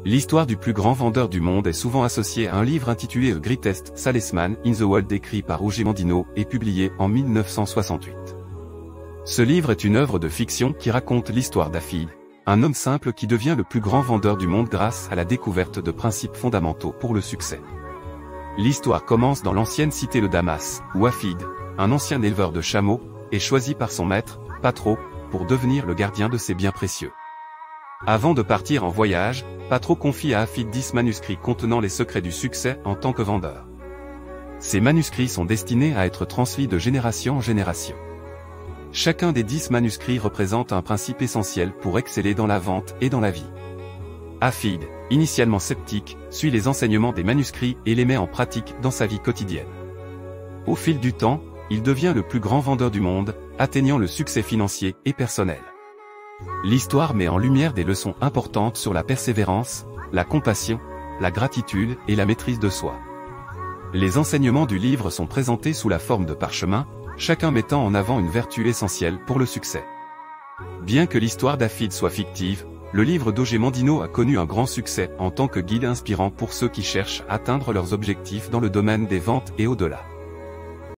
L'histoire du plus grand vendeur du monde est souvent associée à un livre intitulé A Greatest Salesman in the World écrit par Roger Mandino et publié en 1968. Ce livre est une œuvre de fiction qui raconte l'histoire d'Afid, un homme simple qui devient le plus grand vendeur du monde grâce à la découverte de principes fondamentaux pour le succès. L'histoire commence dans l'ancienne cité de Damas, où Afid, un ancien éleveur de chameaux, est choisi par son maître, Patro, pour devenir le gardien de ses biens précieux. Avant de partir en voyage, Patro confie à Afid 10 manuscrits contenant les secrets du succès en tant que vendeur. Ces manuscrits sont destinés à être transmis de génération en génération. Chacun des 10 manuscrits représente un principe essentiel pour exceller dans la vente et dans la vie. Afid, initialement sceptique, suit les enseignements des manuscrits et les met en pratique dans sa vie quotidienne. Au fil du temps, il devient le plus grand vendeur du monde, atteignant le succès financier et personnel. L'histoire met en lumière des leçons importantes sur la persévérance, la compassion, la gratitude et la maîtrise de soi. Les enseignements du livre sont présentés sous la forme de parchemins, chacun mettant en avant une vertu essentielle pour le succès. Bien que l'histoire d'Afid soit fictive, le livre d'Roger Mandino a connu un grand succès en tant que guide inspirant pour ceux qui cherchent à atteindre leurs objectifs dans le domaine des ventes et au-delà.